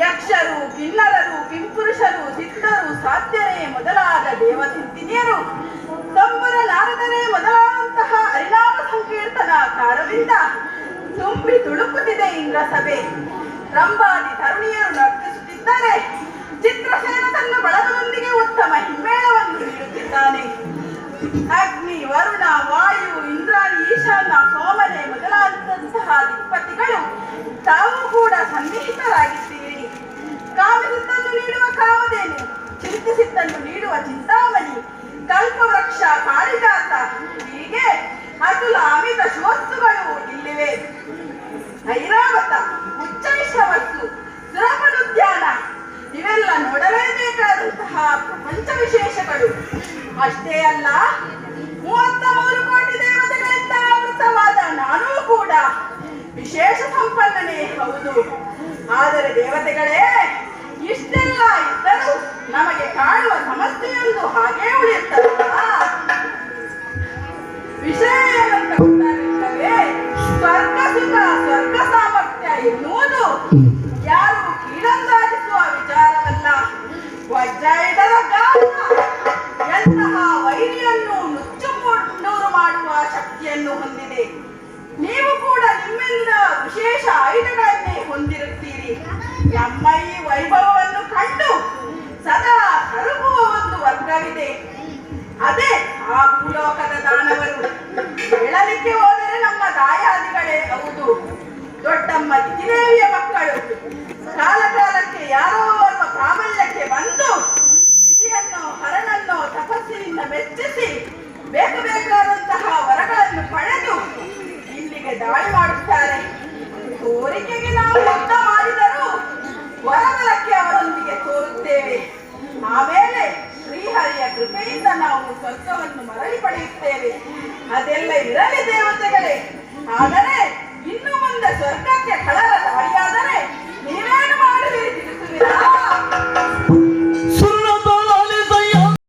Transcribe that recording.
ಯಕ್ಷರು, ಕಿನ್ನರರು, ಕಿಂಪುರುಷರು, ಸಿದ್ಧರು, ಸಾಧ್ಯರೇ ಮೊದಲಾದ ದೇವಚಿಂತಿನಿಯರು, ಸಂಬರ ನಾರದರೇ ಮೊದಲಾದಂತಹ ಹರಿನಾಮ ಸಂಕೀರ್ತನಕಾರರಿಂದ ತುಂಬಿ ತುಳುಕುತ್ತಿದೆ ಇಂದ್ರ ಸಭೆ. ರಂಭಾದಿ ತರುಣಿಯರು ನರ್ತಿಸುತ್ತಿದ್ದರೆ ಚಿತ್ರಸೇನ ತನ್ನ ಬಳಗದೊಂದಿಗೆ ಉತ್ತಮ ಹಿಮ್ಮೇಳವನ್ನು ನೀಡುತ್ತಿದ್ದಾನೆ. ಅಗ್ನಿ, ವರುಣ, ವಾಯು, ಇಂದ್ರಾಣಿ, ಈಶಾನ್ಯ, ಸೋಮನೆ ಮೊದಲಾದಂತಹ ದಿಕ್ಪತಿಗಳು ತಾವು ಕೂಡ ಸನ್ನಿಹಿತರಾಗಿದ್ದೀರಿ. ಕಾಮಿಸಿದ್ದನ್ನು ನೀಡುವ ಕಾಮಧೇನು, ಚಿಂತಿಸಿದ್ದನ್ನು ನೀಡುವ ಚಿಂತಾಮಣಿ, ಕಲ್ಪವೃಕ್ಷ, ಕಾಳಿದಾಸ, ಹೀಗೆ ಅತುಲ ಅಮಿತ ಶಿವಸ್ತುಗಳು ಇಲ್ಲಿವೆ. ಐರಾವತ, ಉಚ್ಚೈಶ್ರವಸ್ಸು, ಸುರಪನುದ್ಯಾನ ಇವೆಲ್ಲ ನೋಡಲೇಬೇಕಾದಂತಹ ಪ್ರಪಂಚ ವಿಶೇಷಗಳು. ಅಷ್ಟೇ ಅಲ್ಲ, 33 ಕೋಟಿ ದೇವತೆಗಳಿಂದ ಆವೃತವಾದ ನಾನೂ ಕೂಡ ವಿಶೇಷ ಸಂಪನ್ನನೇ ಹೌದು. ಆದರೆ ದೇವತೆಗಳೇ, ಇಷ್ಟೆಲ್ಲ ಇದ್ದರೂ ನಮಗೆ ಕಾಣುವ ಸಮಸ್ಯೆಯೊಂದು ಹಾಗೇ ಉಳಿಯುತ್ತಲ್ಲ. ವಿಷಯ ಏನಂತ ಗೊತ್ತಾಗುತ್ತವೆ. ಸ್ವರ್ಗ ಸುಖ, ಸ್ವರ್ಗ ಸಾಮರ್ಥ್ಯ ಎನ್ನುವುದು ಯಾರು ಕೀಳಂದಾಜಿಸುವ ವಿಚಾರವಲ್ಲ. ವಜ್ರಾಯುಧದ ಗಾತ್ರ ಎಂತಹ ವೈರಿಯನ್ನು ನುಚ್ಚುನೂರು ಮಾಡುವ ಶಕ್ತಿಯನ್ನು ಹೊಂದಿದೆ. ನೀವು ಕೂಡ ನಿಮ್ಮಿಂದ ವಿಶೇಷ ಆಯುಧಗಳನ್ನೇ ಹೊಂದಿರುತ್ತೀರಿ. ನಮ್ಮ ಈ ವೈಭವವನ್ನು ಕಂಡು ಸದಾ ಕರುಗುವ ಒಂದು ವರ್ಗವಿದೆ. ಅದೇ ಆ ಭೂಲೋಕದ ದಾನವರು. ಹೇಳಲಿಕ್ಕೆ ಹೋದರೆ ನಮ್ಮ ದಾಯಾದಿಗಳೇ ಹೌದು. ದೊಡ್ಡಮ್ಮ ದಿತಿದೇವಿಯ ಮಕ್ಕಳು. ಕಾಲ ಕಾಲಕ್ಕೆ ಯಾರೋ ಓರ್ವ ಪ್ರಾಬಲ್ಯಕ್ಕೆ ಬಂದು ವಿಧಿಯನ್ನು, ಹರನನ್ನು ತಪಸ್ಸಿನಿಂದ ಮೆಚ್ಚಿಸಿ ಬೇಕಾದಂತಹ ವರಗಳನ್ನು ಪಡೆದು ಇಲ್ಲಿಗೆ ದಾಳಿ ಮಾಡುತ್ತಾರೆ. ತೋರಿಕೆಗೆ ನಾವು ಯುದ್ಧ ಮಾಡಿದರೂ ವರಬಲಕ್ಕೆ ಅವರೊಂದಿಗೆ ತೋರುತ್ತೇವೆ. ಆಮೇಲೆ ಶ್ರೀಹರಿಯ ಕೃಪೆಯಿಂದ ನಾವು ಸ್ವರ್ಗವನ್ನು ಮರಳಿ ಪಡೆಯುತ್ತೇವೆ. ಅದೆಲ್ಲ ಇರಲಿ ದೇವತೆಗಳೇ. ಆಗ